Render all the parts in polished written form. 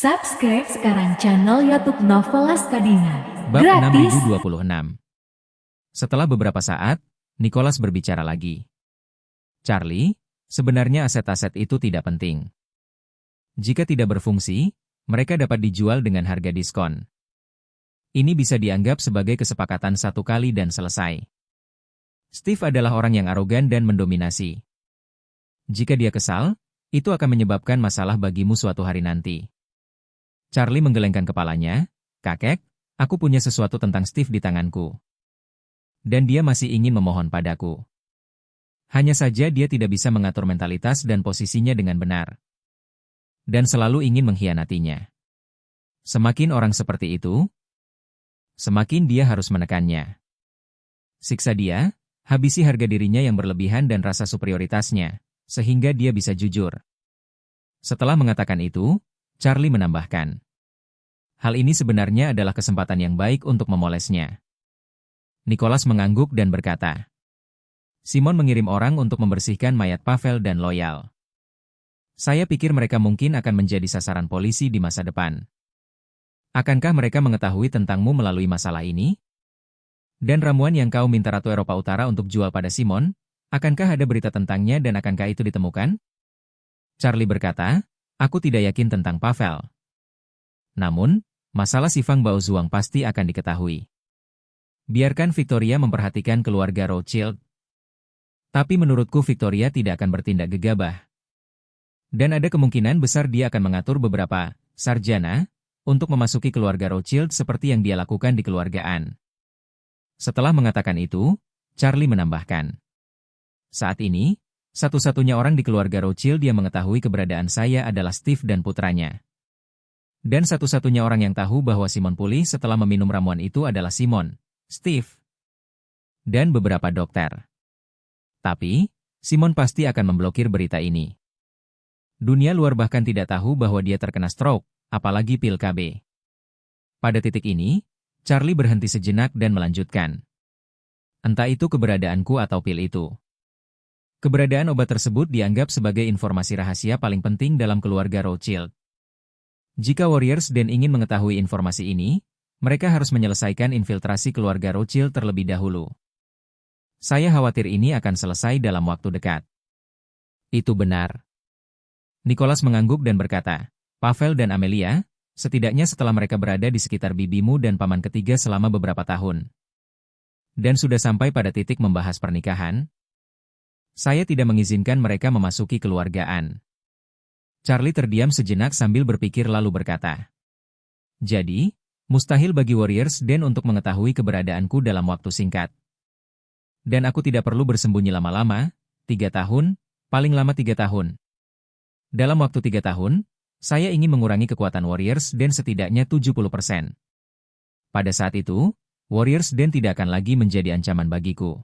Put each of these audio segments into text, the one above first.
Subscribe sekarang channel YouTube Novelas Kadina. Bab Gratis. 6026. Setelah beberapa saat, Nicholas berbicara lagi. Charlie, sebenarnya aset-aset itu tidak penting. Jika tidak berfungsi, mereka dapat dijual dengan harga diskon. Ini bisa dianggap sebagai kesepakatan satu kali dan selesai. Steve adalah orang yang arogan dan mendominasi. Jika dia kesal, itu akan menyebabkan masalah bagimu suatu hari nanti. Charlie menggelengkan kepalanya. Kakek, aku punya sesuatu tentang Steve di tanganku. Dan dia masih ingin memohon padaku. Hanya saja dia tidak bisa mengatur mentalitas dan posisinya dengan benar. Dan selalu ingin mengkhianatinya. Semakin orang seperti itu, semakin dia harus menekannya. Siksa dia, habisi harga dirinya yang berlebihan dan rasa superioritasnya, sehingga dia bisa jujur. Setelah mengatakan itu, Charlie menambahkan, hal ini sebenarnya adalah kesempatan yang baik untuk memolesnya. Nicholas mengangguk dan berkata, Simon mengirim orang untuk membersihkan mayat Pavel dan Loyal. Saya pikir mereka mungkin akan menjadi sasaran polisi di masa depan. Akankah mereka mengetahui tentangmu melalui masalah ini? Dan ramuan yang kau minta Ratu Eropa Utara untuk jual pada Simon, akankah ada berita tentangnya dan akankah itu ditemukan? Charlie berkata, aku tidak yakin tentang Pavel. Namun, masalah si Fang Baozuang pasti akan diketahui. Biarkan Victoria memperhatikan keluarga Rothschild. Tapi menurutku Victoria tidak akan bertindak gegabah. Dan ada kemungkinan besar dia akan mengatur beberapa sarjana untuk memasuki keluarga Rothschild seperti yang dia lakukan di keluarga Anne. Setelah mengatakan itu, Charlie menambahkan, saat ini, satu-satunya orang di keluarga Rothschild yang mengetahui keberadaan saya adalah Steve dan putranya. Dan satu-satunya orang yang tahu bahwa Simon pulih setelah meminum ramuan itu adalah Simon, Steve, dan beberapa dokter. Tapi, Simon pasti akan memblokir berita ini. Dunia luar bahkan tidak tahu bahwa dia terkena stroke, apalagi pil KB. Pada titik ini, Charlie berhenti sejenak dan melanjutkan. Entah itu keberadaanku atau pil itu. Keberadaan obat tersebut dianggap sebagai informasi rahasia paling penting dalam keluarga Rothschild. Jika Warriors Den ingin mengetahui informasi ini, mereka harus menyelesaikan infiltrasi keluarga Rothschild terlebih dahulu. Saya khawatir ini akan selesai dalam waktu dekat. Itu benar. Nicholas mengangguk dan berkata, Pavel dan Amelia, setidaknya setelah mereka berada di sekitar bibimu dan paman ketiga selama beberapa tahun. Dan sudah sampai pada titik membahas pernikahan, saya tidak mengizinkan mereka memasuki keluargaan. Charlie terdiam sejenak sambil berpikir lalu berkata, jadi, mustahil bagi Warriors Den untuk mengetahui keberadaanku dalam waktu singkat. Dan aku tidak perlu bersembunyi lama-lama, 3 tahun, paling lama 3 tahun. Dalam waktu 3 tahun, saya ingin mengurangi kekuatan Warriors Den setidaknya 70%. Pada saat itu, Warriors Den tidak akan lagi menjadi ancaman bagiku.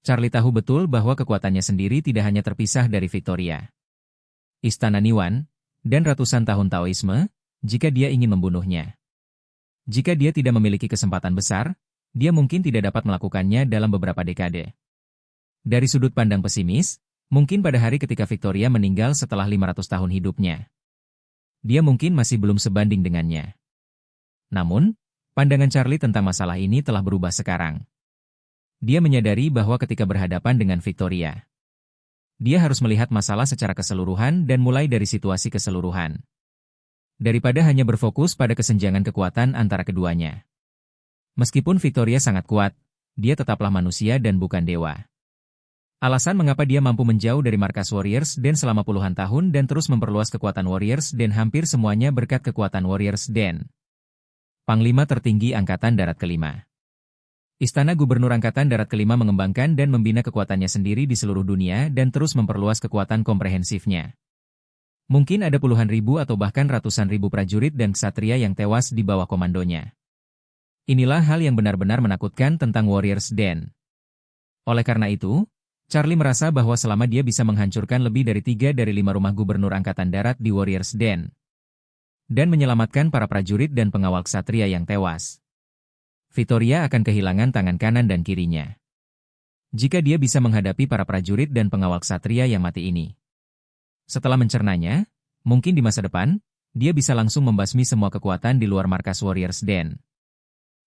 Charlie tahu betul bahwa kekuatannya sendiri tidak hanya terpisah dari Victoria, Istana Niwan, dan ratusan tahun Taoisme, jika dia ingin membunuhnya. Jika dia tidak memiliki kesempatan besar, dia mungkin tidak dapat melakukannya dalam beberapa dekade. Dari sudut pandang pesimis, mungkin pada hari ketika Victoria meninggal setelah 500 tahun hidupnya, dia mungkin masih belum sebanding dengannya. Namun, pandangan Charlie tentang masalah ini telah berubah sekarang. Dia menyadari bahwa ketika berhadapan dengan Victoria, dia harus melihat masalah secara keseluruhan dan mulai dari situasi keseluruhan. Daripada hanya berfokus pada kesenjangan kekuatan antara keduanya. Meskipun Victoria sangat kuat, dia tetaplah manusia dan bukan dewa. Alasan mengapa dia mampu menjauh dari markas Warriors Den selama puluhan tahun dan terus memperluas kekuatan Warriors Den hampir semuanya berkat kekuatan Warriors Den. Panglima tertinggi Angkatan Darat kelima. Istana Gubernur Angkatan Darat kelima mengembangkan dan membina kekuatannya sendiri di seluruh dunia dan terus memperluas kekuatan komprehensifnya. Mungkin ada puluhan ribu atau bahkan ratusan ribu prajurit dan ksatria yang tewas di bawah komandonya. Inilah hal yang benar-benar menakutkan tentang Warriors Den. Oleh karena itu, Charlie merasa bahwa selama dia bisa menghancurkan lebih dari 3 dari 5 rumah Gubernur Angkatan Darat di Warriors Den, dan menyelamatkan para prajurit dan pengawal ksatria yang tewas, Victoria akan kehilangan tangan kanan dan kirinya. Jika dia bisa menghadapi para prajurit dan pengawal ksatria yang mati ini. Setelah mencernanya, mungkin di masa depan, dia bisa langsung membasmi semua kekuatan di luar markas Warriors Den.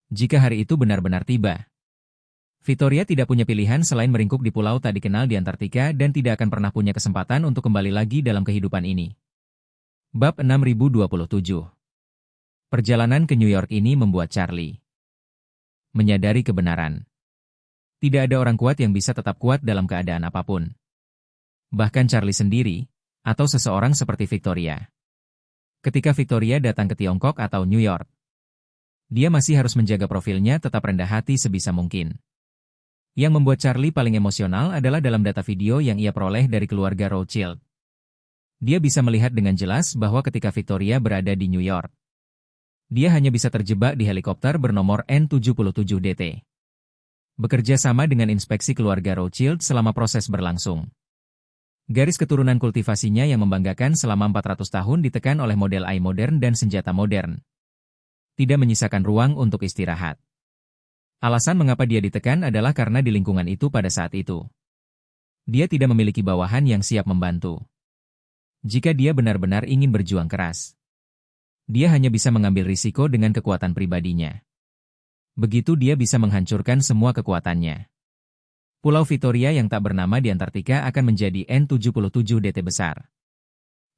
Jika hari itu benar-benar tiba, Victoria tidak punya pilihan selain meringkuk di pulau tak dikenal di Antartika dan tidak akan pernah punya kesempatan untuk kembali lagi dalam kehidupan ini. Bab 6027. Perjalanan ke New York ini membuat Charlie menyadari kebenaran. Tidak ada orang kuat yang bisa tetap kuat dalam keadaan apapun. Bahkan Charlie sendiri, atau seseorang seperti Victoria. Ketika Victoria datang ke Tiongkok atau New York, dia masih harus menjaga profilnya tetap rendah hati sebisa mungkin. Yang membuat Charlie paling emosional adalah dalam data video yang ia peroleh dari keluarga Rothschild. Dia bisa melihat dengan jelas bahwa ketika Victoria berada di New York, dia hanya bisa terjebak di helikopter bernomor N77DT. Bekerja sama dengan inspeksi keluarga Rothschild selama proses berlangsung. Garis keturunan kultivasinya yang membanggakan selama 400 tahun ditekan oleh model AI modern dan senjata modern. Tidak menyisakan ruang untuk istirahat. Alasan mengapa dia ditekan adalah karena di lingkungan itu pada saat itu, dia tidak memiliki bawahan yang siap membantu. Jika dia benar-benar ingin berjuang keras, dia hanya bisa mengambil risiko dengan kekuatan pribadinya. Begitu dia bisa menghancurkan semua kekuatannya. Pulau Victoria yang tak bernama di Antartika akan menjadi N77DT besar.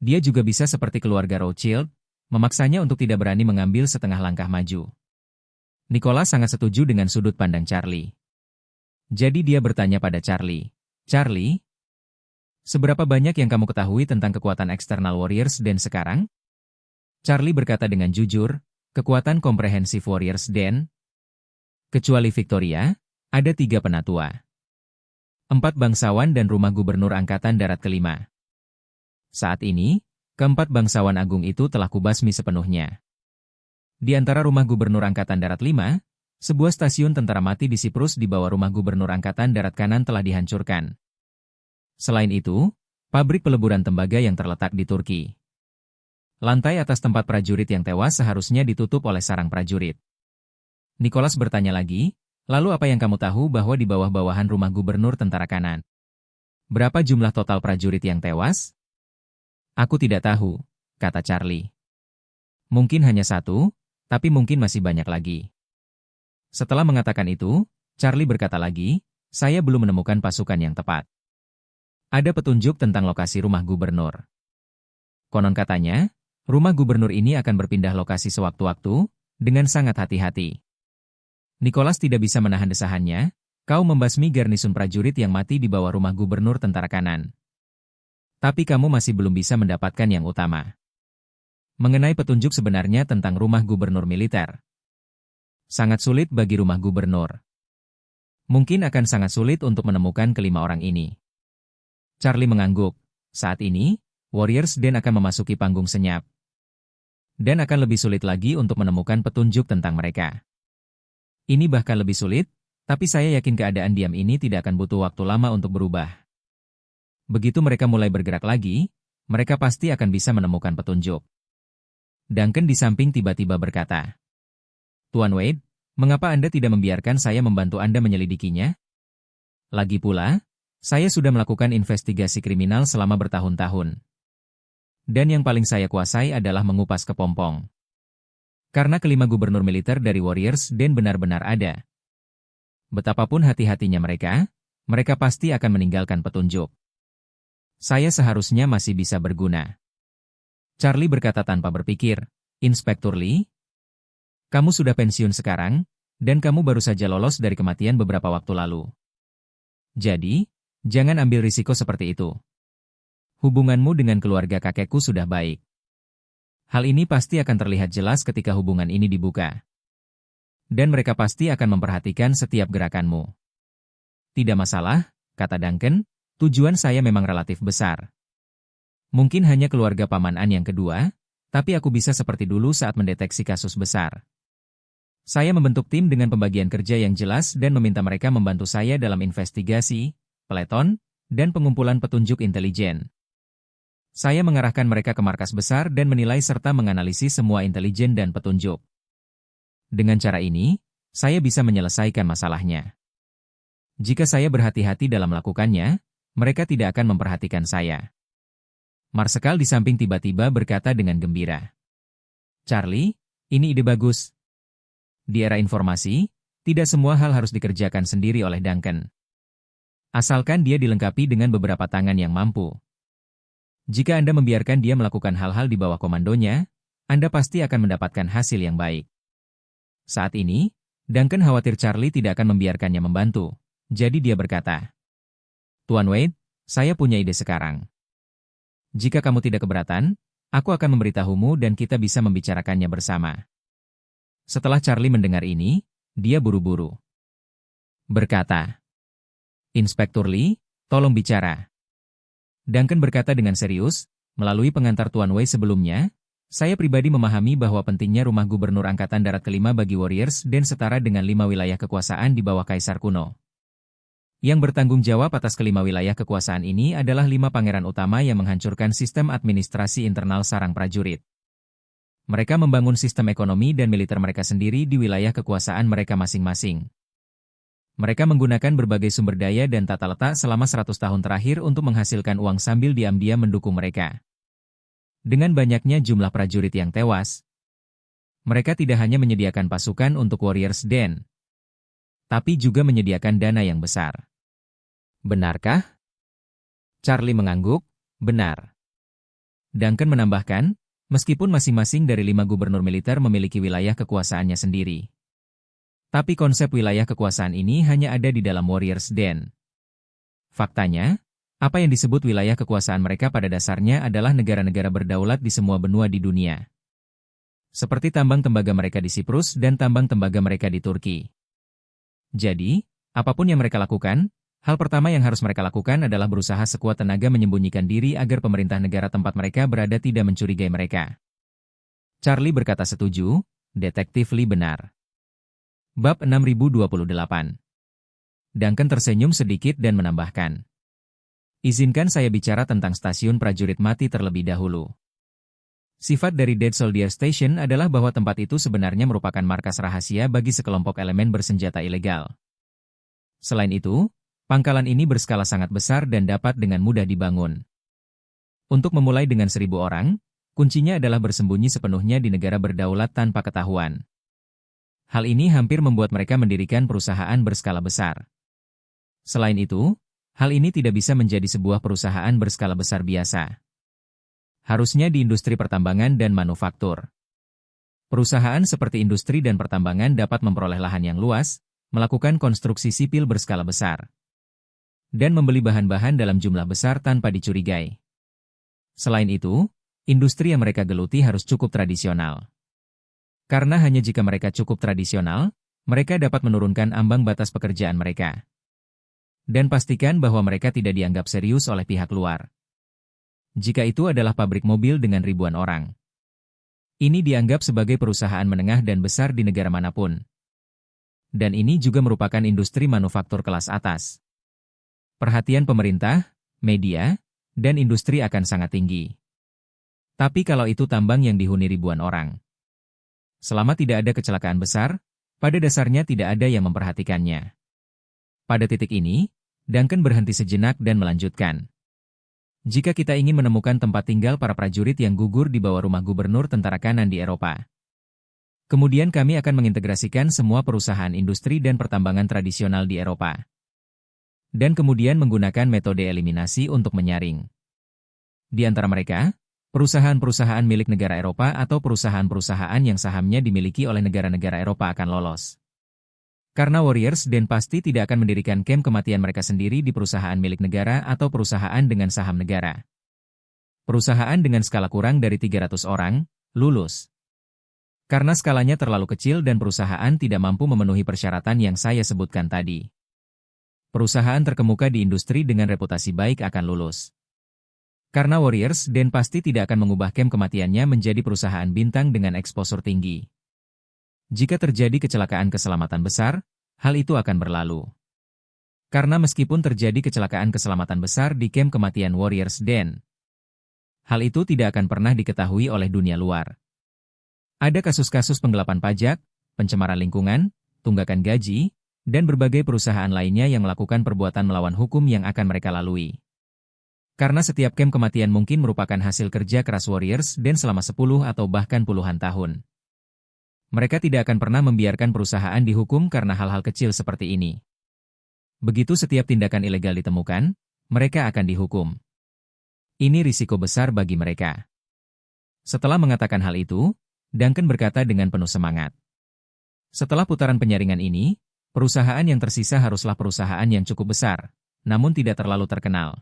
Dia juga bisa seperti keluarga Rothschild, memaksanya untuk tidak berani mengambil setengah langkah maju. Nicholas sangat setuju dengan sudut pandang Charlie. Jadi dia bertanya pada Charlie, "Charlie, seberapa banyak yang kamu ketahui tentang kekuatan eksternal Warriors Den sekarang?" Charlie berkata dengan jujur, "Kekuatan komprehensif Warriors Den, kecuali Victoria, ada 3 penatua, 4 bangsawan dan rumah gubernur Angkatan Darat kelima. Saat ini, keempat bangsawan agung itu telah kubasmi sepenuhnya. Di antara rumah gubernur Angkatan Darat 5, sebuah stasiun tentara mati di Siprus di bawah rumah gubernur Angkatan Darat kanan telah dihancurkan. Selain itu, pabrik peleburan tembaga yang terletak di Turki. Lantai atas tempat prajurit yang tewas seharusnya ditutup oleh sarang prajurit." Nicholas bertanya lagi, "Lalu apa yang kamu tahu bahwa di bawah-bawahan rumah gubernur tentara kanan? Berapa jumlah total prajurit yang tewas?" "Aku tidak tahu," kata Charlie. "Mungkin hanya 1, tapi mungkin masih banyak lagi." Setelah mengatakan itu, Charlie berkata lagi, "Saya belum menemukan pasukan yang tepat. Ada petunjuk tentang lokasi rumah gubernur. Konon katanya, rumah gubernur ini akan berpindah lokasi sewaktu-waktu, dengan sangat hati-hati." Nicholas tidak bisa menahan desahannya, "Kau membasmi garnisun prajurit yang mati di bawah rumah gubernur tentara kanan. Tapi kamu masih belum bisa mendapatkan yang utama. Mengenai petunjuk sebenarnya tentang rumah gubernur militer. Sangat sulit bagi rumah gubernur. Mungkin akan sangat sulit untuk menemukan kelima orang ini." Charlie mengangguk. Saat ini, Warriors Den akan memasuki panggung senyap. Dan akan lebih sulit lagi untuk menemukan petunjuk tentang mereka. Ini bahkan lebih sulit, tapi saya yakin keadaan diam ini tidak akan butuh waktu lama untuk berubah. Begitu mereka mulai bergerak lagi, mereka pasti akan bisa menemukan petunjuk. Duncan di samping tiba-tiba berkata, "Tuan Wade, mengapa Anda tidak membiarkan saya membantu Anda menyelidikinya? Lagi pula, saya sudah melakukan investigasi kriminal selama bertahun-tahun. Dan yang paling saya kuasai adalah mengupas kepompong. Karena kelima gubernur militer dari Warriors Den benar-benar ada. Betapapun hati-hatinya mereka, mereka pasti akan meninggalkan petunjuk. Saya seharusnya masih bisa berguna." Charlie berkata tanpa berpikir, "Inspektur Lee, kamu sudah pensiun sekarang, dan kamu baru saja lolos dari kematian beberapa waktu lalu. Jadi, jangan ambil risiko seperti itu. Hubunganmu dengan keluarga kakekku sudah baik. Hal ini pasti akan terlihat jelas ketika hubungan ini dibuka. Dan mereka pasti akan memperhatikan setiap gerakanmu." "Tidak masalah," kata Duncan, "tujuan saya memang relatif besar. Mungkin hanya keluarga Paman An yang kedua, tapi aku bisa seperti dulu saat mendeteksi kasus besar. Saya membentuk tim dengan pembagian kerja yang jelas dan meminta mereka membantu saya dalam investigasi, peleton, dan pengumpulan petunjuk intelijen. Saya mengarahkan mereka ke markas besar dan menilai serta menganalisis semua intelijen dan petunjuk. Dengan cara ini, saya bisa menyelesaikan masalahnya. Jika saya berhati-hati dalam melakukannya, mereka tidak akan memperhatikan saya." Marsekal di samping tiba-tiba berkata dengan gembira, Charlie, ini ide bagus. Di era informasi, tidak semua hal harus dikerjakan sendiri oleh Duncan. Asalkan dia dilengkapi dengan beberapa tangan yang mampu. Jika Anda membiarkan dia melakukan hal-hal di bawah komandonya, Anda pasti akan mendapatkan hasil yang baik. Saat ini, Duncan khawatir Charlie tidak akan membiarkannya membantu, jadi dia berkata, "Tuan Wade, saya punya ide sekarang. Jika kamu tidak keberatan, aku akan memberitahumu dan kita bisa membicarakannya bersama." Setelah Charlie mendengar ini, dia buru-buru berkata, "Inspektur Lee, tolong bicara." Duncan berkata dengan serius, "Melalui pengantar Tuan Wei sebelumnya, saya pribadi memahami bahwa pentingnya rumah gubernur Angkatan Darat kelima bagi Warriors dan setara dengan 5 wilayah kekuasaan di bawah Kaisar kuno. Yang bertanggung jawab atas kelima wilayah kekuasaan ini adalah 5 pangeran utama yang menghancurkan sistem administrasi internal sarang prajurit. Mereka membangun sistem ekonomi dan militer mereka sendiri di wilayah kekuasaan mereka masing-masing. Mereka menggunakan berbagai sumber daya dan tata letak selama 100 tahun terakhir untuk menghasilkan uang sambil diam-diam mendukung mereka. Dengan banyaknya jumlah prajurit yang tewas, mereka tidak hanya menyediakan pasukan untuk Warriors Den, tapi juga menyediakan dana yang besar." "Benarkah?" Charlie mengangguk, "Benar." Duncan menambahkan, meskipun masing-masing dari 5 gubernur militer memiliki wilayah kekuasaannya sendiri. Tapi konsep wilayah kekuasaan ini hanya ada di dalam Warriors Den. Faktanya, apa yang disebut wilayah kekuasaan mereka pada dasarnya adalah negara-negara berdaulat di semua benua di dunia. Seperti tambang tembaga mereka di Siprus dan tambang tembaga mereka di Turki. Jadi, apapun yang mereka lakukan, hal pertama yang harus mereka lakukan adalah berusaha sekuat tenaga menyembunyikan diri agar pemerintah negara tempat mereka berada tidak mencurigai mereka. Charlie berkata setuju, Detektif Lee benar. Bab 6028. Duncan tersenyum sedikit dan menambahkan, "Izinkan saya bicara tentang stasiun prajurit mati terlebih dahulu. Sifat dari Dead Soldier Station adalah bahwa tempat itu sebenarnya merupakan markas rahasia bagi sekelompok elemen bersenjata ilegal. Selain itu, pangkalan ini berskala sangat besar dan dapat dengan mudah dibangun. Untuk memulai dengan 1.000 orang, kuncinya adalah bersembunyi sepenuhnya di negara berdaulat tanpa ketahuan. Hal ini hampir membuat mereka mendirikan perusahaan berskala besar. Selain itu, hal ini tidak bisa menjadi sebuah perusahaan berskala besar biasa. Harusnya di industri pertambangan dan manufaktur. Perusahaan seperti industri dan pertambangan dapat memperoleh lahan yang luas, melakukan konstruksi sipil berskala besar, dan membeli bahan-bahan dalam jumlah besar tanpa dicurigai. Selain itu, industri yang mereka geluti harus cukup tradisional. Karena hanya jika mereka cukup tradisional, mereka dapat menurunkan ambang batas pekerjaan mereka. Dan pastikan bahwa mereka tidak dianggap serius oleh pihak luar. Jika itu adalah pabrik mobil dengan ribuan orang, ini dianggap sebagai perusahaan menengah dan besar di negara manapun. Dan ini juga merupakan industri manufaktur kelas atas. Perhatian pemerintah, media, dan industri akan sangat tinggi. Tapi kalau itu tambang yang dihuni ribuan orang, selama tidak ada kecelakaan besar, pada dasarnya tidak ada yang memperhatikannya. Pada titik ini, Duncan berhenti sejenak dan melanjutkan. Jika kita ingin menemukan tempat tinggal para prajurit yang gugur di bawah rumah gubernur tentara kanan di Eropa, kemudian kami akan mengintegrasikan semua perusahaan industri dan pertambangan tradisional di Eropa. Dan kemudian menggunakan metode eliminasi untuk menyaring. Di antara mereka, perusahaan-perusahaan milik negara Eropa atau perusahaan-perusahaan yang sahamnya dimiliki oleh negara-negara Eropa akan lolos. Karena Warriors Den pasti tidak akan mendirikan kamp kematian mereka sendiri di perusahaan milik negara atau perusahaan dengan saham negara. Perusahaan dengan skala kurang dari 300 orang, lulus. Karena skalanya terlalu kecil dan perusahaan tidak mampu memenuhi persyaratan yang saya sebutkan tadi. Perusahaan terkemuka di industri dengan reputasi baik akan lulus. Karena Warriors Den pasti tidak akan mengubah kamp kematiannya menjadi perusahaan bintang dengan eksposur tinggi. Jika terjadi kecelakaan keselamatan besar, hal itu akan berlalu. Karena meskipun terjadi kecelakaan keselamatan besar di kamp kematian Warriors Den, hal itu tidak akan pernah diketahui oleh dunia luar. Ada kasus-kasus penggelapan pajak, pencemaran lingkungan, tunggakan gaji, dan berbagai perusahaan lainnya yang melakukan perbuatan melawan hukum yang akan mereka lalui. Karena setiap camp kematian mungkin merupakan hasil kerja keras Warriors dan selama 10 atau bahkan puluhan tahun. Mereka tidak akan pernah membiarkan perusahaan dihukum karena hal-hal kecil seperti ini. Begitu setiap tindakan ilegal ditemukan, mereka akan dihukum. Ini risiko besar bagi mereka. Setelah mengatakan hal itu, Duncan berkata dengan penuh semangat. Setelah putaran penyaringan ini, perusahaan yang tersisa haruslah perusahaan yang cukup besar, namun tidak terlalu terkenal.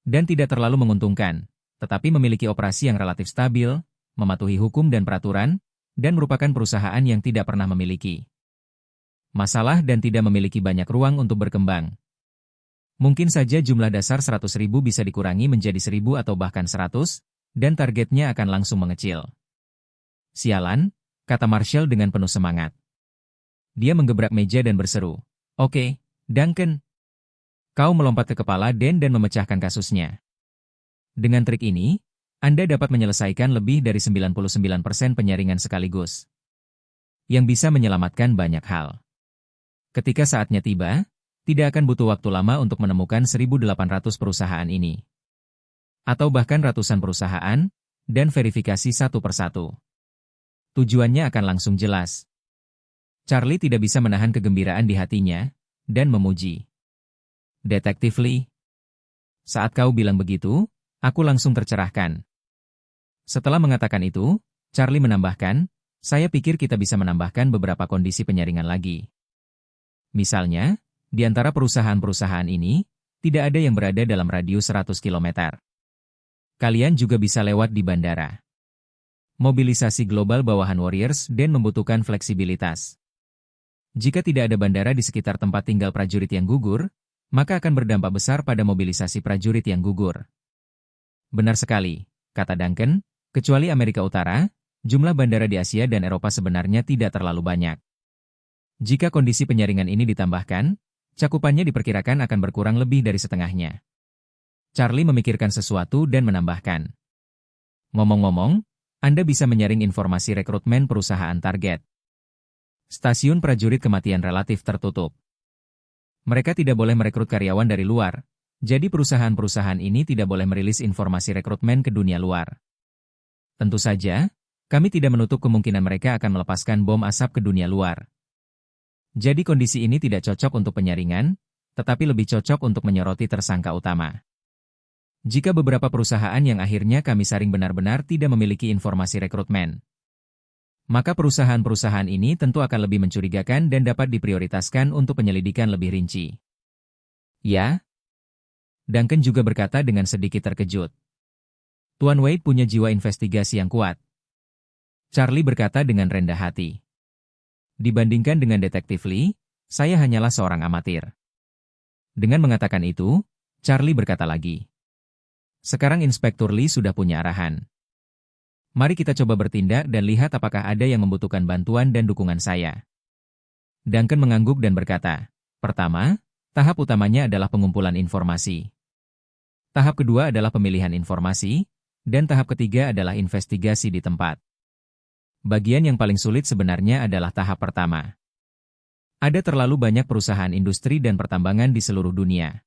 Dan tidak terlalu menguntungkan, tetapi memiliki operasi yang relatif stabil, mematuhi hukum dan peraturan, dan merupakan perusahaan yang tidak pernah memiliki masalah dan tidak memiliki banyak ruang untuk berkembang. Mungkin saja jumlah dasar 100.000 bisa dikurangi menjadi 1.000 atau bahkan 100, dan targetnya akan langsung mengecil. Sialan, kata Marshall dengan penuh semangat. Dia menggebrak meja dan berseru, "Oke, Duncan. Kau melompat ke kepala Dan dan memecahkan kasusnya. Dengan trik ini, Anda dapat menyelesaikan lebih dari 99% penyaringan sekaligus. Yang bisa menyelamatkan banyak hal. Ketika saatnya tiba, tidak akan butuh waktu lama untuk menemukan 1.800 perusahaan ini. Atau bahkan ratusan perusahaan, dan verifikasi satu persatu. Tujuannya akan langsung jelas." Charlie tidak bisa menahan kegembiraan di hatinya, dan memuji. "Detektif Lee. Saat kau bilang begitu, aku langsung tercerahkan." Setelah mengatakan itu, Charlie menambahkan, "Saya pikir kita bisa menambahkan beberapa kondisi penyaringan lagi. Misalnya, di antara perusahaan-perusahaan ini, tidak ada yang berada dalam radius 100 km. Kalian juga bisa lewat di bandara. Mobilisasi global bawahan Warriors dan membutuhkan fleksibilitas. Jika tidak ada bandara di sekitar tempat tinggal prajurit yang gugur, maka akan berdampak besar pada mobilisasi prajurit yang gugur." "Benar sekali," kata Duncan, "kecuali Amerika Utara, jumlah bandara di Asia dan Eropa sebenarnya tidak terlalu banyak. Jika kondisi penyaringan ini ditambahkan, cakupannya diperkirakan akan berkurang lebih dari setengahnya." Charlie memikirkan sesuatu dan menambahkan, "Ngomong-ngomong, Anda bisa menyaring informasi rekrutmen perusahaan target. Stasiun prajurit kematian relatif tertutup. Mereka tidak boleh merekrut karyawan dari luar, jadi perusahaan-perusahaan ini tidak boleh merilis informasi rekrutmen ke dunia luar. Tentu saja, kami tidak menutup kemungkinan mereka akan melepaskan bom asap ke dunia luar. Jadi kondisi ini tidak cocok untuk penyaringan, tetapi lebih cocok untuk menyoroti tersangka utama. Jika beberapa perusahaan yang akhirnya kami saring benar-benar tidak memiliki informasi rekrutmen, maka perusahaan-perusahaan ini tentu akan lebih mencurigakan dan dapat diprioritaskan untuk penyelidikan lebih rinci." "Ya?" Duncan juga berkata dengan sedikit terkejut. "Tuan Wade punya jiwa investigasi yang kuat." Charlie berkata dengan rendah hati. "Dibandingkan dengan Detektif Lee, saya hanyalah seorang amatir." Dengan mengatakan itu, Charlie berkata lagi, "Sekarang Inspektur Lee sudah punya arahan. Mari kita coba bertindak dan lihat apakah ada yang membutuhkan bantuan dan dukungan saya." Duncan mengangguk dan berkata, "Pertama, tahap utamanya adalah pengumpulan informasi. Tahap kedua adalah pemilihan informasi, dan tahap ketiga adalah investigasi di tempat. Bagian yang paling sulit sebenarnya adalah tahap pertama. Ada terlalu banyak perusahaan industri dan pertambangan di seluruh dunia.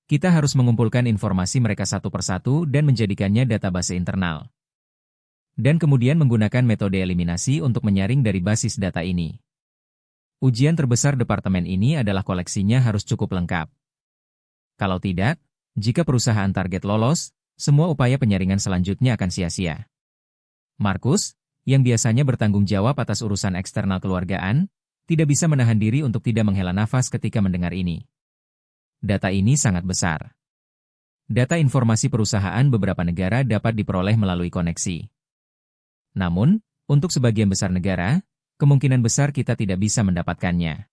Kita harus mengumpulkan informasi mereka satu persatu dan menjadikannya database internal. Dan kemudian menggunakan metode eliminasi untuk menyaring dari basis data ini. Ujian terbesar departemen ini adalah koleksinya harus cukup lengkap. Kalau tidak, jika perusahaan target lolos, semua upaya penyaringan selanjutnya akan sia-sia." Markus, yang biasanya bertanggung jawab atas urusan eksternal keluargaan, tidak bisa menahan diri untuk tidak menghela nafas ketika mendengar ini. Data ini sangat besar. Data informasi perusahaan beberapa negara dapat diperoleh melalui koneksi. Namun, untuk sebagian besar negara, kemungkinan besar kita tidak bisa mendapatkannya.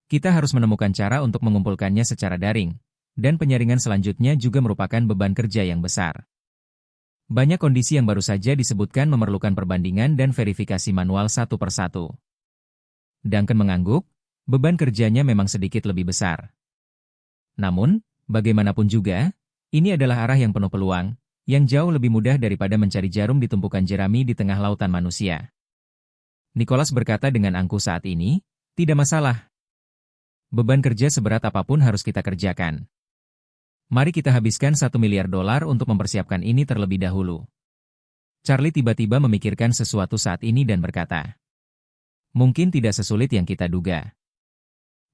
Kita harus menemukan cara untuk mengumpulkannya secara daring, dan penyaringan selanjutnya juga merupakan beban kerja yang besar. Banyak kondisi yang baru saja disebutkan memerlukan perbandingan dan verifikasi manual satu persatu. Duncan mengangguk, beban kerjanya memang sedikit lebih besar. Namun, bagaimanapun juga, ini adalah arah yang penuh peluang, yang jauh lebih mudah daripada mencari jarum di tumpukan jerami di tengah lautan manusia. Nicholas berkata dengan angkuh saat ini, "Tidak masalah. Beban kerja seberat apapun harus kita kerjakan. Mari kita habiskan $1 miliar untuk mempersiapkan ini terlebih dahulu. Charlie tiba-tiba memikirkan sesuatu saat ini dan berkata, mungkin tidak sesulit yang kita duga.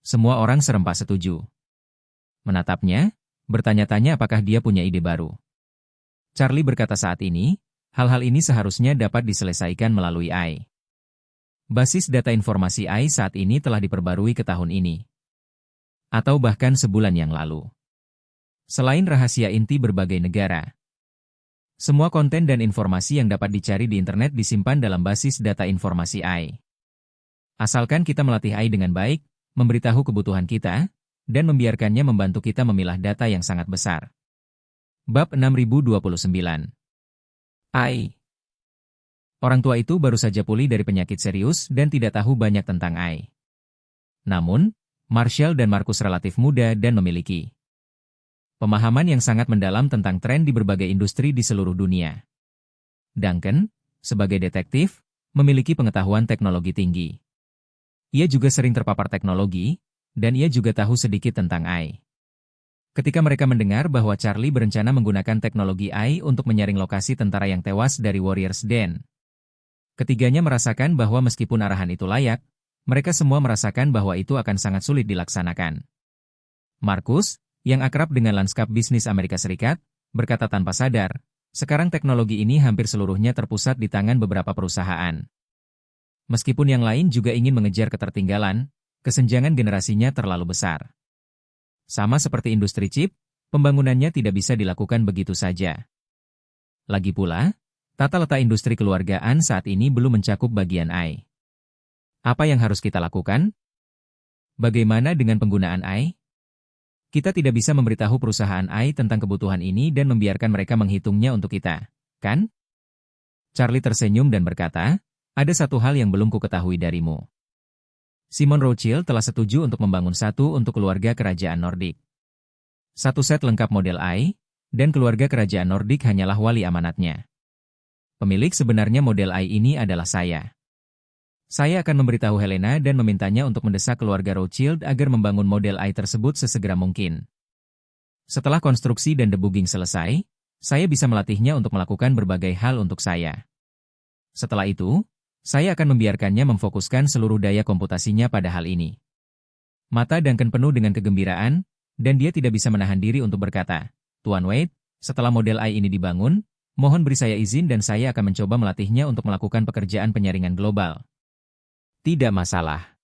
Semua orang serempak setuju. Menatapnya, bertanya-tanya apakah dia punya ide baru. Charlie berkata saat ini, hal-hal ini seharusnya dapat diselesaikan melalui AI. Basis data informasi AI saat ini telah diperbarui ke tahun ini. Atau bahkan sebulan yang lalu. Selain rahasia inti berbagai negara, semua konten dan informasi yang dapat dicari di internet disimpan dalam basis data informasi AI. Asalkan kita melatih AI dengan baik, memberitahu kebutuhan kita, dan membiarkannya membantu kita memilah data yang sangat besar. Bab 6029. AI. Orang tua itu baru saja pulih dari penyakit serius dan tidak tahu banyak tentang AI. Namun, Marshall dan Marcus relatif muda dan memiliki pemahaman yang sangat mendalam tentang tren di berbagai industri di seluruh dunia. Duncan, sebagai detektif, memiliki pengetahuan teknologi tinggi. Ia juga sering terpapar teknologi, dan ia juga tahu sedikit tentang AI. Ketika mereka mendengar bahwa Charlie berencana menggunakan teknologi AI untuk menyaring lokasi tentara yang tewas dari Warriors Den, ketiganya merasakan bahwa meskipun arahan itu layak, mereka semua merasakan bahwa itu akan sangat sulit dilaksanakan. Marcus, yang akrab dengan lanskap bisnis Amerika Serikat, berkata tanpa sadar, sekarang teknologi ini hampir seluruhnya terpusat di tangan beberapa perusahaan. Meskipun yang lain juga ingin mengejar ketertinggalan, kesenjangan generasinya terlalu besar. Sama seperti industri chip, pembangunannya tidak bisa dilakukan begitu saja. Lagi pula, tata letak industri keluargaan saat ini belum mencakup bagian AI. Apa yang harus kita lakukan? Bagaimana dengan penggunaan AI? Kita tidak bisa memberitahu perusahaan AI tentang kebutuhan ini dan membiarkan mereka menghitungnya untuk kita, kan? Charlie tersenyum dan berkata, ada satu hal yang belum kuketahui darimu. Simon Rothschild telah setuju untuk membangun satu untuk keluarga kerajaan Nordik. Satu set lengkap model AI, dan keluarga kerajaan Nordik hanyalah wali amanatnya. Pemilik sebenarnya model AI ini adalah saya. Saya akan memberitahu Helena dan memintanya untuk mendesak keluarga Rothschild agar membangun model AI tersebut sesegera mungkin. Setelah konstruksi dan debugging selesai, saya bisa melatihnya untuk melakukan berbagai hal untuk saya. Setelah itu, saya akan membiarkannya memfokuskan seluruh daya komputasinya pada hal ini. Mata Duncan penuh dengan kegembiraan, dan dia tidak bisa menahan diri untuk berkata, Tuan Wade, setelah model AI ini dibangun, mohon beri saya izin dan saya akan mencoba melatihnya untuk melakukan pekerjaan penyaringan global. Tidak masalah.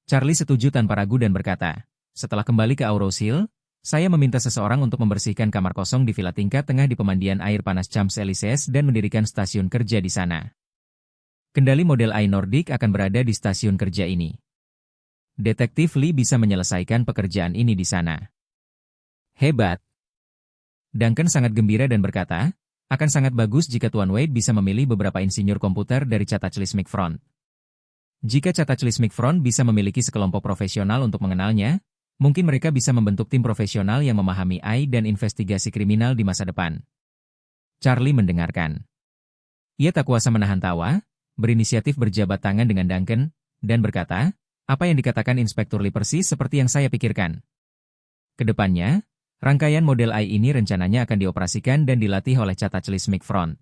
Charlie setuju tanpa ragu dan berkata, setelah kembali ke Auros Hill, saya meminta seseorang untuk membersihkan kamar kosong di villa tingkat tengah di pemandian air panas Champs-Élysées dan mendirikan stasiun kerja di sana. Kendali model AI Nordik akan berada di stasiun kerja ini. Detektif Lee bisa menyelesaikan pekerjaan ini di sana. Hebat. Duncan sangat gembira dan berkata, akan sangat bagus jika Tuan Wade bisa memilih beberapa insinyur komputer dari Cataclysmic Front. Jika Cataclysmic Front bisa memiliki sekelompok profesional untuk mengenalnya, mungkin mereka bisa membentuk tim profesional yang memahami AI dan investigasi kriminal di masa depan. Charlie mendengarkan. Ia tak kuasa menahan tawa, berinisiatif berjabat tangan dengan Duncan, dan berkata, apa yang dikatakan Inspektur Lee persis seperti yang saya pikirkan. Kedepannya, rangkaian model AI ini rencananya akan dioperasikan dan dilatih oleh Cataclysmic Front.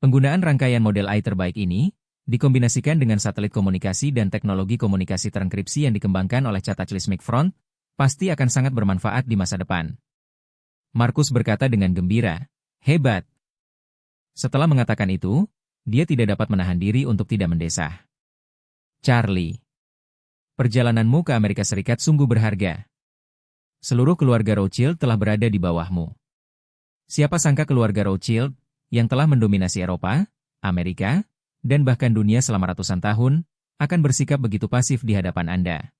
Penggunaan rangkaian model AI terbaik ini, dikombinasikan dengan satelit komunikasi dan teknologi komunikasi terenkripsi yang dikembangkan oleh Cataclysmic Front, pasti akan sangat bermanfaat di masa depan. Marcus berkata dengan gembira, hebat. Setelah mengatakan itu, dia tidak dapat menahan diri untuk tidak mendesah. Charlie, perjalananmu ke Amerika Serikat sungguh berharga. Seluruh keluarga Rothschild telah berada di bawahmu. Siapa sangka keluarga Rothschild, yang telah mendominasi Eropa, Amerika, dan bahkan dunia selama ratusan tahun, akan bersikap begitu pasif di hadapan Anda.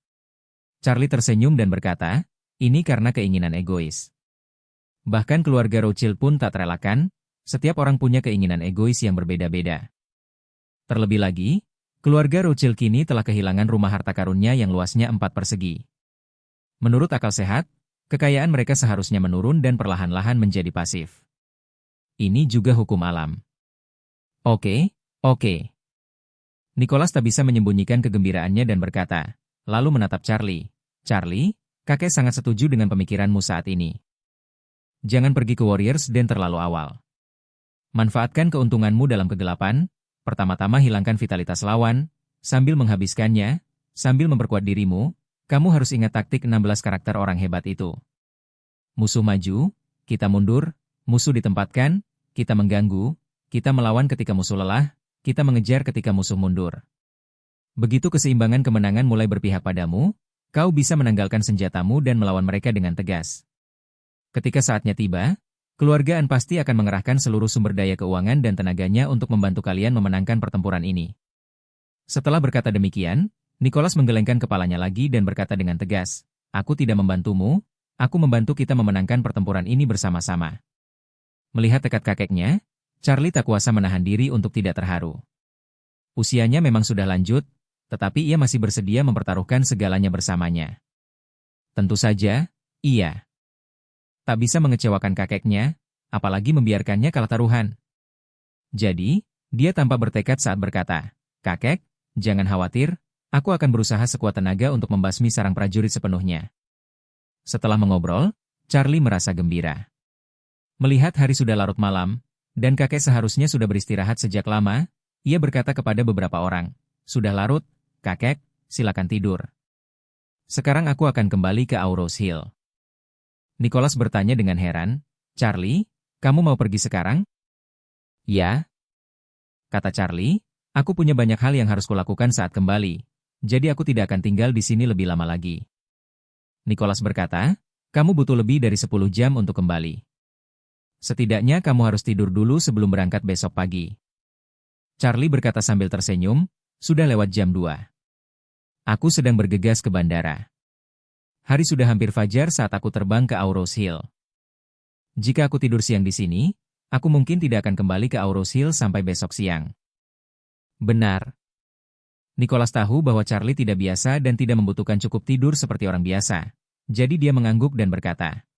Charlie tersenyum dan berkata, ini karena keinginan egois. Bahkan keluarga Rothschild pun tak terelakkan, setiap orang punya keinginan egois yang berbeda-beda. Terlebih lagi, keluarga Rothschild kini telah kehilangan rumah harta karunnya yang luasnya 4 persegi. Menurut akal sehat, kekayaan mereka seharusnya menurun dan perlahan-lahan menjadi pasif. Ini juga hukum alam. Oke. Nicholas tak bisa menyembunyikan kegembiraannya dan berkata, lalu menatap Charlie. Charlie, kakek sangat setuju dengan pemikiranmu saat ini. Jangan pergi ke Warriors Den terlalu awal. Manfaatkan keuntunganmu dalam kegelapan, pertama-tama hilangkan vitalitas lawan, sambil menghabiskannya, sambil memperkuat dirimu, kamu harus ingat taktik 16 karakter orang hebat itu. Musuh maju, kita mundur, musuh ditempatkan, kita mengganggu, kita melawan ketika musuh lelah, kita mengejar ketika musuh mundur. Begitu keseimbangan kemenangan mulai berpihak padamu, kau bisa menanggalkan senjatamu dan melawan mereka dengan tegas. Ketika saatnya tiba, keluarga An pasti akan mengerahkan seluruh sumber daya keuangan dan tenaganya untuk membantu kalian memenangkan pertempuran ini. Setelah berkata demikian, Nicholas menggelengkan kepalanya lagi dan berkata dengan tegas, "Aku tidak membantumu, aku membantu kita memenangkan pertempuran ini bersama-sama." Melihat tekad kakeknya, Charlie tak kuasa menahan diri untuk tidak terharu. Usianya memang sudah lanjut, tetapi ia masih bersedia mempertaruhkan segalanya bersamanya. Tentu saja, iya. Tak bisa mengecewakan kakeknya, apalagi membiarkannya kalah taruhan. Jadi, dia tampak bertekad saat berkata, "Kakek, jangan khawatir, aku akan berusaha sekuat tenaga untuk membasmi sarang prajurit sepenuhnya." Setelah mengobrol, Charlie merasa gembira. Melihat hari sudah larut malam, dan kakek seharusnya sudah beristirahat sejak lama, ia berkata kepada beberapa orang, "Sudah larut, kakek, silakan tidur. Sekarang aku akan kembali ke Auros Hill." Nicholas bertanya dengan heran, "Charlie, kamu mau pergi sekarang?" "Ya," kata Charlie, "aku punya banyak hal yang harus kulakukan saat kembali, jadi aku tidak akan tinggal di sini lebih lama lagi." Nicholas berkata, "Kamu butuh lebih dari 10 jam untuk kembali. Setidaknya kamu harus tidur dulu sebelum berangkat besok pagi." Charlie berkata sambil tersenyum, "Sudah lewat jam 2. Aku sedang bergegas ke bandara. Hari sudah hampir fajar saat aku terbang ke Auros Hill. Jika aku tidur siang di sini, aku mungkin tidak akan kembali ke Auros Hill sampai besok siang." Benar. Nicholas tahu bahwa Charlie tidak biasa dan tidak membutuhkan cukup tidur seperti orang biasa. Jadi dia mengangguk dan berkata,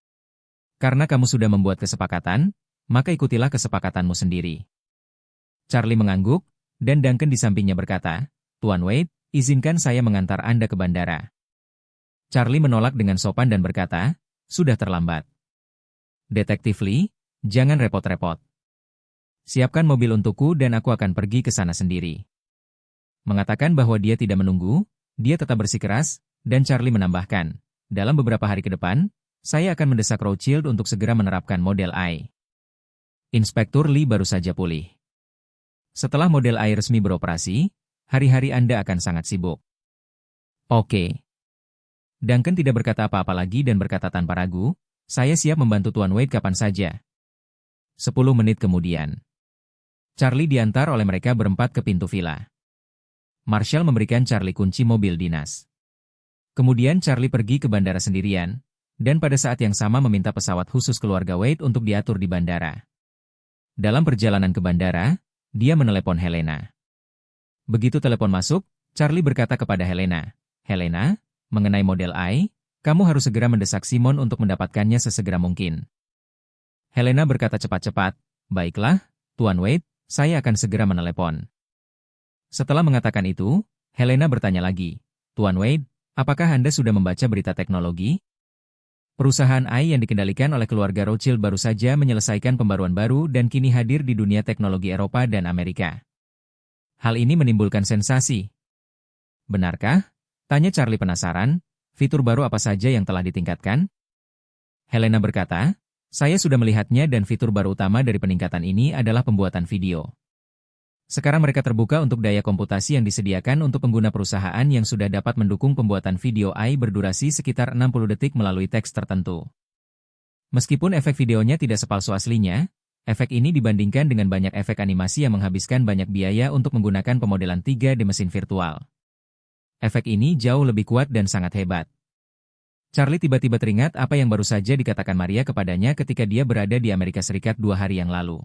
"Karena kamu sudah membuat kesepakatan, maka ikutilah kesepakatanmu sendiri." Charlie mengangguk, dan Duncan di sampingnya berkata, "Tuan Wade, izinkan saya mengantar Anda ke bandara." Charlie menolak dengan sopan dan berkata, "Sudah terlambat. Detektif Lee, jangan repot-repot. Siapkan mobil untukku dan aku akan pergi ke sana sendiri." Mengatakan bahwa dia tidak menunggu, dia tetap bersikeras, dan Charlie menambahkan, "Dalam beberapa hari ke depan, saya akan mendesak Rothschild untuk segera menerapkan model I." Inspektur Lee baru saja pulih. Setelah model I resmi beroperasi, hari-hari Anda akan sangat sibuk. Oke. Duncan tidak berkata apa-apa lagi dan berkata tanpa ragu, "Saya siap membantu Tuan Wade kapan saja." 10 menit kemudian, Charlie diantar oleh mereka berempat ke pintu villa. Marshall memberikan Charlie kunci mobil dinas. Kemudian Charlie pergi ke bandara sendirian, dan pada saat yang sama meminta pesawat khusus keluarga Wade untuk diatur di bandara. Dalam perjalanan ke bandara, dia menelepon Helena. Begitu telepon masuk, Charlie berkata kepada Helena, "Helena, mengenai model I, kamu harus segera mendesak Simon untuk mendapatkannya sesegera mungkin." Helena berkata cepat-cepat, "Baiklah, Tuan Wade, saya akan segera menelepon." Setelah mengatakan itu, Helena bertanya lagi, "Tuan Wade, apakah Anda sudah membaca berita teknologi? Perusahaan AI yang dikendalikan oleh keluarga Rothschild baru saja menyelesaikan pembaruan baru dan kini hadir di dunia teknologi Eropa dan Amerika. Hal ini menimbulkan sensasi." "Benarkah?" tanya Charlie penasaran, "Fitur baru apa saja yang telah ditingkatkan?" Helena berkata, "Saya sudah melihatnya dan fitur baru utama dari peningkatan ini adalah pembuatan video. Sekarang mereka terbuka untuk daya komputasi yang disediakan untuk pengguna perusahaan yang sudah dapat mendukung pembuatan video AI berdurasi sekitar 60 detik melalui teks tertentu. Meskipun efek videonya tidak sepalsu aslinya, efek ini dibandingkan dengan banyak efek animasi yang menghabiskan banyak biaya untuk menggunakan pemodelan 3D mesin virtual. Efek ini jauh lebih kuat dan sangat hebat." Charlie tiba-tiba teringat apa yang baru saja dikatakan Maria kepadanya ketika dia berada di Amerika Serikat 2 hari yang lalu.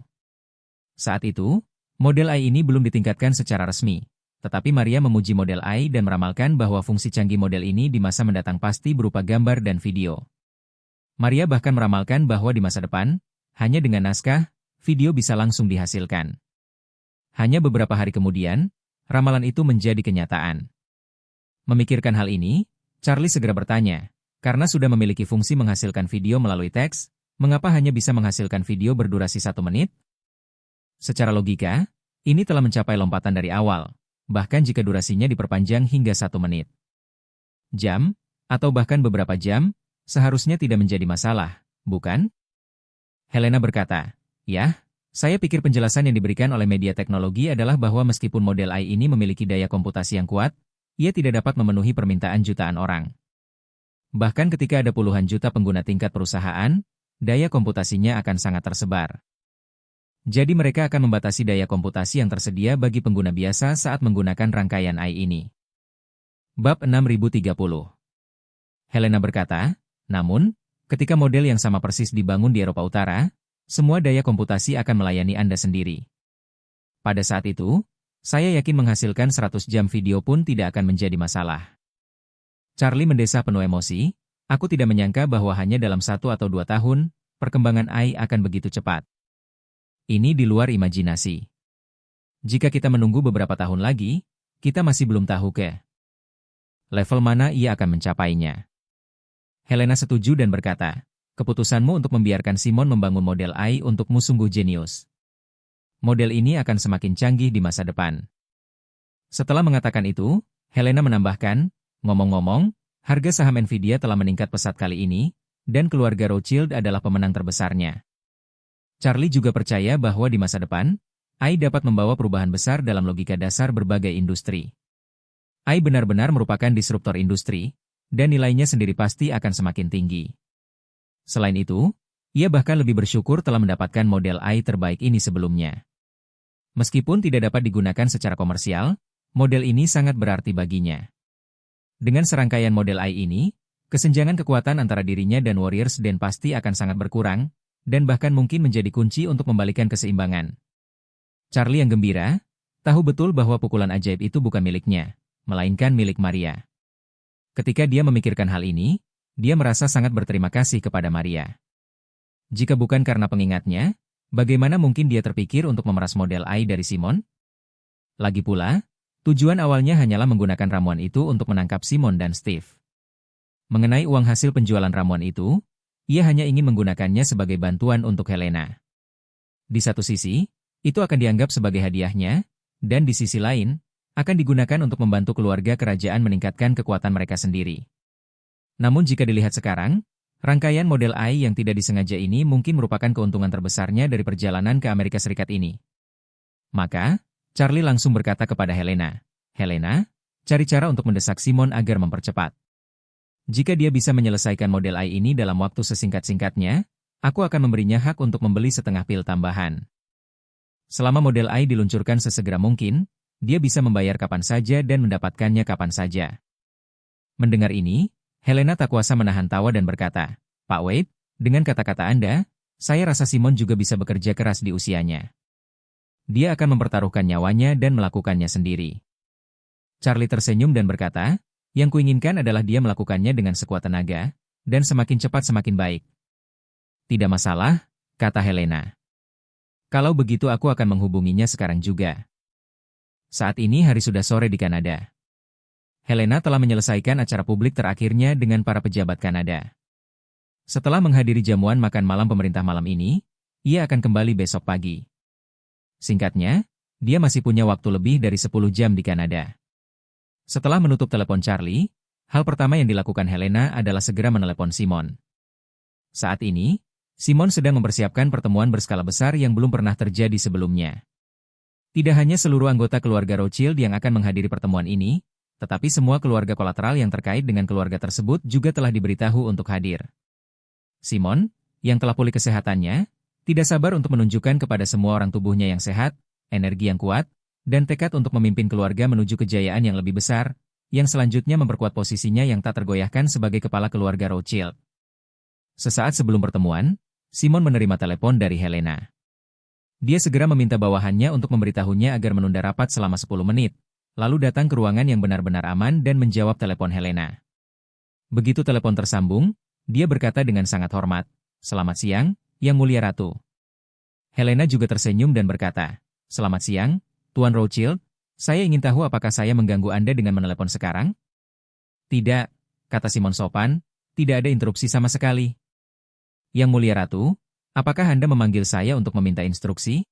Saat itu, model AI ini belum ditingkatkan secara resmi, tetapi Maria memuji model AI dan meramalkan bahwa fungsi canggih model ini di masa mendatang pasti berupa gambar dan video. Maria bahkan meramalkan bahwa di masa depan, hanya dengan naskah, video bisa langsung dihasilkan. Hanya beberapa hari kemudian, ramalan itu menjadi kenyataan. Memikirkan hal ini, Charlie segera bertanya, karena sudah memiliki fungsi menghasilkan video melalui teks, mengapa hanya bisa menghasilkan video berdurasi 1 menit? Secara logika, ini telah mencapai lompatan dari awal, bahkan jika durasinya diperpanjang hingga 1 menit. Jam, atau bahkan beberapa jam, seharusnya tidak menjadi masalah, bukan? Helena berkata, "Ya, saya pikir penjelasan yang diberikan oleh media teknologi adalah bahwa meskipun model AI ini memiliki daya komputasi yang kuat, ia tidak dapat memenuhi permintaan jutaan orang. Bahkan ketika ada puluhan juta pengguna tingkat perusahaan, daya komputasinya akan sangat tersebar. Jadi mereka akan membatasi daya komputasi yang tersedia bagi pengguna biasa saat menggunakan rangkaian AI ini." Bab 6030. Helena berkata, "Namun, ketika model yang sama persis dibangun di Eropa Utara, semua daya komputasi akan melayani Anda sendiri. Pada saat itu, saya yakin menghasilkan 100 jam video pun tidak akan menjadi masalah." Charlie mendesah penuh emosi, "Aku tidak menyangka bahwa hanya dalam 1 atau 2 tahun, perkembangan AI akan begitu cepat. Ini di luar imajinasi. Jika kita menunggu beberapa tahun lagi, kita masih belum tahu ke level mana ia akan mencapainya." Helena setuju dan berkata, "Keputusanmu untuk membiarkan Simon membangun model AI untukmu sungguh jenius. Model ini akan semakin canggih di masa depan." Setelah mengatakan itu, Helena menambahkan, "Ngomong-ngomong, harga saham Nvidia telah meningkat pesat kali ini, dan keluarga Rothschild adalah pemenang terbesarnya." Charlie juga percaya bahwa di masa depan, AI dapat membawa perubahan besar dalam logika dasar berbagai industri. AI benar-benar merupakan disruptor industri, dan nilainya sendiri pasti akan semakin tinggi. Selain itu, ia bahkan lebih bersyukur telah mendapatkan model AI terbaik ini sebelumnya. Meskipun tidak dapat digunakan secara komersial, model ini sangat berarti baginya. Dengan serangkaian model AI ini, kesenjangan kekuatan antara dirinya dan Warriors Den pasti akan sangat berkurang, dan bahkan mungkin menjadi kunci untuk membalikan keseimbangan. Charlie yang gembira, tahu betul bahwa pukulan ajaib itu bukan miliknya, melainkan milik Maria. Ketika dia memikirkan hal ini, dia merasa sangat berterima kasih kepada Maria. Jika bukan karena pengingatnya, bagaimana mungkin dia terpikir untuk memeras model AI dari Simon? Lagi pula, tujuan awalnya hanyalah menggunakan ramuan itu untuk menangkap Simon dan Steve. Mengenai uang hasil penjualan ramuan itu, ia hanya ingin menggunakannya sebagai bantuan untuk Helena. Di satu sisi, itu akan dianggap sebagai hadiahnya, dan di sisi lain, akan digunakan untuk membantu keluarga kerajaan meningkatkan kekuatan mereka sendiri. Namun jika dilihat sekarang, rangkaian model AI yang tidak disengaja ini mungkin merupakan keuntungan terbesarnya dari perjalanan ke Amerika Serikat ini. Maka, Charlie langsung berkata kepada Helena, "Helena, cari cara untuk mendesak Simon agar mempercepat. Jika dia bisa menyelesaikan model AI ini dalam waktu sesingkat-singkatnya, aku akan memberinya hak untuk membeli setengah pil tambahan. Selama model AI diluncurkan sesegera mungkin, dia bisa membayar kapan saja dan mendapatkannya kapan saja." Mendengar ini, Helena tak kuasa menahan tawa dan berkata, "Pak Wade, dengan kata-kata Anda, saya rasa Simon juga bisa bekerja keras di usianya. Dia akan mempertaruhkan nyawanya dan melakukannya sendiri." Charlie tersenyum dan berkata, "Yang kuinginkan adalah dia melakukannya dengan sekuat tenaga, dan semakin cepat semakin baik." "Tidak masalah," kata Helena. "Kalau begitu aku akan menghubunginya sekarang juga." Saat ini hari sudah sore di Kanada. Helena telah menyelesaikan acara publik terakhirnya dengan para pejabat Kanada. Setelah menghadiri jamuan makan malam pemerintah malam ini, ia akan kembali besok pagi. Singkatnya, dia masih punya waktu lebih dari 10 jam di Kanada. Setelah menutup telepon Charlie, hal pertama yang dilakukan Helena adalah segera menelepon Simon. Saat ini, Simon sedang mempersiapkan pertemuan berskala besar yang belum pernah terjadi sebelumnya. Tidak hanya seluruh anggota keluarga Rothschild yang akan menghadiri pertemuan ini, tetapi semua keluarga kolateral yang terkait dengan keluarga tersebut juga telah diberitahu untuk hadir. Simon, yang telah pulih kesehatannya, tidak sabar untuk menunjukkan kepada semua orang tubuhnya yang sehat, energi yang kuat, dan tekad untuk memimpin keluarga menuju kejayaan yang lebih besar, yang selanjutnya memperkuat posisinya yang tak tergoyahkan sebagai kepala keluarga Rothschild. Sesaat sebelum pertemuan, Simon menerima telepon dari Helena. Dia segera meminta bawahannya untuk memberitahunya agar menunda rapat selama 10 menit, lalu datang ke ruangan yang benar-benar aman dan menjawab telepon Helena. Begitu telepon tersambung, dia berkata dengan sangat hormat, "Selamat siang, Yang Mulia Ratu." Helena juga tersenyum dan berkata, "Selamat siang, Tuan Rothschild, saya ingin tahu apakah saya mengganggu Anda dengan menelepon sekarang?" "Tidak," kata Simon sopan, "tidak ada interupsi sama sekali." Yang Mulia Ratu, apakah Anda memanggil saya untuk meminta instruksi?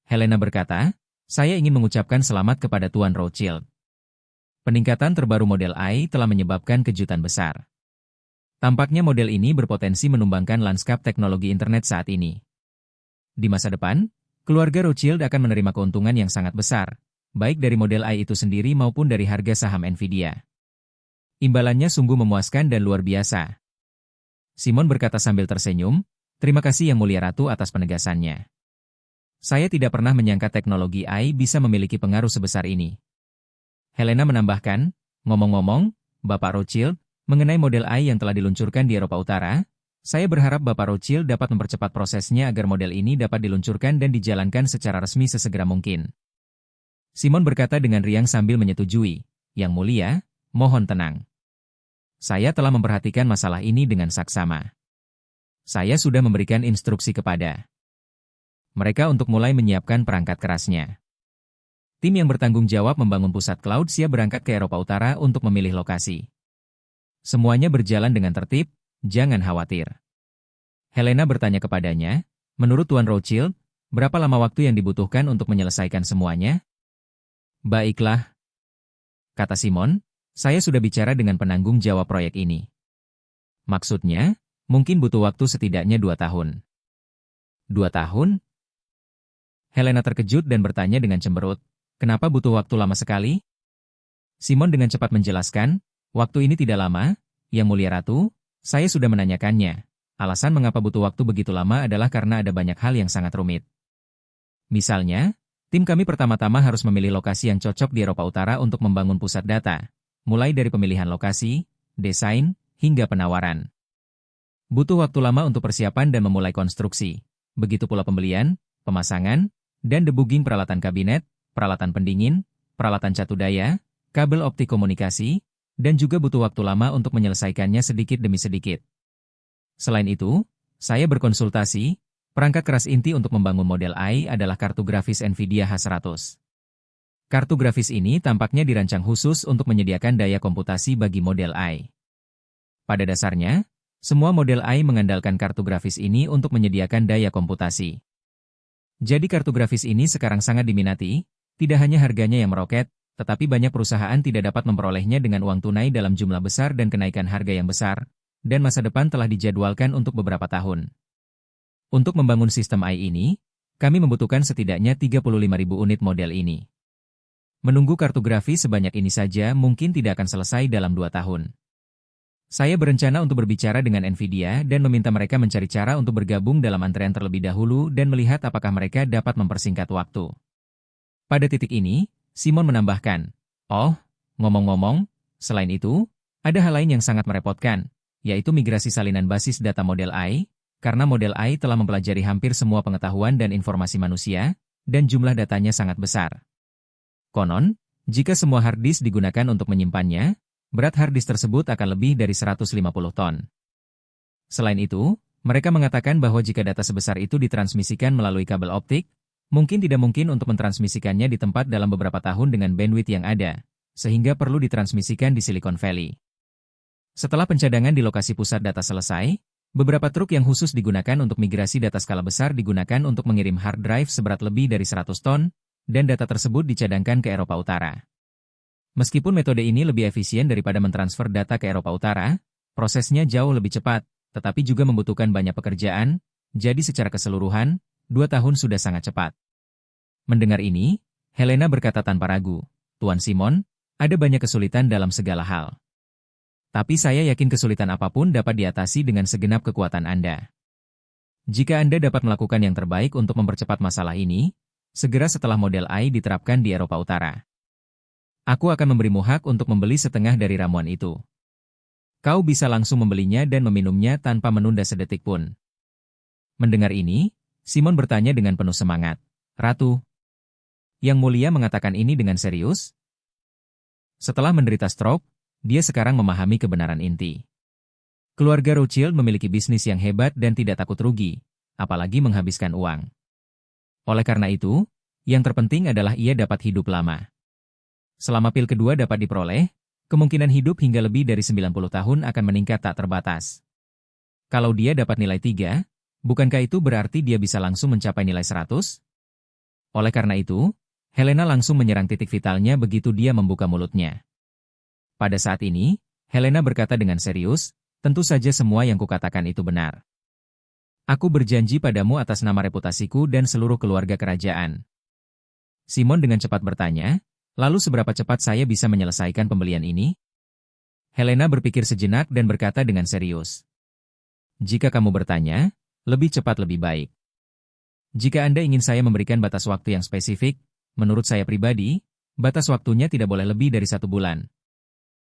Helena berkata, saya ingin mengucapkan selamat kepada Tuan Rothschild. Peningkatan terbaru model AI telah menyebabkan kejutan besar. Tampaknya model ini berpotensi menumbangkan lanskap teknologi internet saat ini. Di masa depan, keluarga Rothschild akan menerima keuntungan yang sangat besar, baik dari model AI itu sendiri maupun dari harga saham Nvidia. Imbalannya sungguh memuaskan dan luar biasa. Simon berkata sambil tersenyum, terima kasih Yang Mulia Ratu atas penegasannya. Saya tidak pernah menyangka teknologi AI bisa memiliki pengaruh sebesar ini. Helena menambahkan, ngomong-ngomong, Bapak Rothschild, mengenai model AI yang telah diluncurkan di Eropa Utara, saya berharap Bapak Rothschild dapat mempercepat prosesnya agar model ini dapat diluncurkan dan dijalankan secara resmi sesegera mungkin. Simon berkata dengan riang sambil menyetujui, Yang Mulia, mohon tenang. Saya telah memperhatikan masalah ini dengan saksama. Saya sudah memberikan instruksi kepada mereka untuk mulai menyiapkan perangkat kerasnya. Tim yang bertanggung jawab membangun pusat cloud siap berangkat ke Eropa Utara untuk memilih lokasi. Semuanya berjalan dengan tertib, jangan khawatir. Helena bertanya kepadanya, menurut Tuan Rothschild, berapa lama waktu yang dibutuhkan untuk menyelesaikan semuanya? Baiklah, kata Simon, saya sudah bicara dengan penanggung jawab proyek ini. Maksudnya, mungkin butuh waktu setidaknya 2 tahun. 2 tahun? Helena terkejut dan bertanya dengan cemberut, kenapa butuh waktu lama sekali? Simon dengan cepat menjelaskan, waktu ini tidak lama, Yang Mulia Ratu, saya sudah menanyakannya. Alasan mengapa butuh waktu begitu lama adalah karena ada banyak hal yang sangat rumit. Misalnya, tim kami pertama-tama harus memilih lokasi yang cocok di Eropa Utara untuk membangun pusat data, mulai dari pemilihan lokasi, desain, hingga penawaran. Butuh waktu lama untuk persiapan dan memulai konstruksi. Begitu pula pembelian, pemasangan, dan debugging peralatan kabinet, peralatan pendingin, peralatan catu daya, kabel optik komunikasi, dan juga butuh waktu lama untuk menyelesaikannya sedikit demi sedikit. Selain itu, saya berkonsultasi, perangkat keras inti untuk membangun model AI adalah kartu grafis Nvidia H100. Kartu grafis ini tampaknya dirancang khusus untuk menyediakan daya komputasi bagi model AI. Pada dasarnya, semua model AI mengandalkan kartu grafis ini untuk menyediakan daya komputasi. Jadi kartu grafis ini sekarang sangat diminati, tidak hanya harganya yang meroket, tetapi banyak perusahaan tidak dapat memperolehnya dengan uang tunai dalam jumlah besar dan kenaikan harga yang besar, dan masa depan telah dijadwalkan untuk beberapa tahun. Untuk membangun sistem AI ini, kami membutuhkan setidaknya 35.000 unit model ini. Menunggu kartu grafis sebanyak ini saja mungkin tidak akan selesai dalam 2 tahun. Saya berencana untuk berbicara dengan Nvidia dan meminta mereka mencari cara untuk bergabung dalam antrean terlebih dahulu dan melihat apakah mereka dapat mempersingkat waktu. Pada titik ini, Simon menambahkan, oh, ngomong-ngomong, selain itu, ada hal lain yang sangat merepotkan, yaitu migrasi salinan basis data model AI, karena model AI telah mempelajari hampir semua pengetahuan dan informasi manusia, dan jumlah datanya sangat besar. Konon, jika semua hard disk digunakan untuk menyimpannya, berat hard disk tersebut akan lebih dari 150 ton. Selain itu, mereka mengatakan bahwa jika data sebesar itu ditransmisikan melalui kabel optik, mungkin tidak mungkin untuk mentransmisikannya di tempat dalam beberapa tahun dengan bandwidth yang ada, sehingga perlu ditransmisikan di Silicon Valley. Setelah pencadangan di lokasi pusat data selesai, beberapa truk yang khusus digunakan untuk migrasi data skala besar digunakan untuk mengirim hard drive seberat lebih dari 100 ton, dan data tersebut dicadangkan ke Eropa Utara. Meskipun metode ini lebih efisien daripada mentransfer data ke Eropa Utara, prosesnya jauh lebih cepat, tetapi juga membutuhkan banyak pekerjaan, jadi secara keseluruhan, 2 tahun sudah sangat cepat. Mendengar ini, Helena berkata tanpa ragu, Tuan Simon, ada banyak kesulitan dalam segala hal. Tapi saya yakin kesulitan apapun dapat diatasi dengan segenap kekuatan Anda. Jika Anda dapat melakukan yang terbaik untuk mempercepat masalah ini, segera setelah model AI diterapkan di Eropa Utara. Aku akan memberimu hak untuk membeli setengah dari ramuan itu. Kau bisa langsung membelinya dan meminumnya tanpa menunda sedetik pun. Mendengar ini, Simon bertanya dengan penuh semangat, Ratu, Yang Mulia mengatakan ini dengan serius? Setelah menderita stroke, dia sekarang memahami kebenaran inti. Keluarga Rothschild memiliki bisnis yang hebat dan tidak takut rugi, apalagi menghabiskan uang. Oleh karena itu, yang terpenting adalah ia dapat hidup lama. Selama pil kedua dapat diperoleh, kemungkinan hidup hingga lebih dari 90 tahun akan meningkat tak terbatas. Kalau dia dapat nilai 3, bukankah itu berarti dia bisa langsung mencapai nilai 100? Oleh karena itu, Helena langsung menyerang titik vitalnya begitu dia membuka mulutnya. Pada saat ini, Helena berkata dengan serius, tentu saja semua yang kukatakan itu benar. Aku berjanji padamu atas nama reputasiku dan seluruh keluarga kerajaan. Simon dengan cepat bertanya, lalu seberapa cepat saya bisa menyelesaikan pembelian ini? Helena berpikir sejenak dan berkata dengan serius. Jika kamu bertanya, lebih cepat lebih baik. Jika Anda ingin saya memberikan batas waktu yang spesifik, menurut saya pribadi, batas waktunya tidak boleh lebih dari 1 bulan.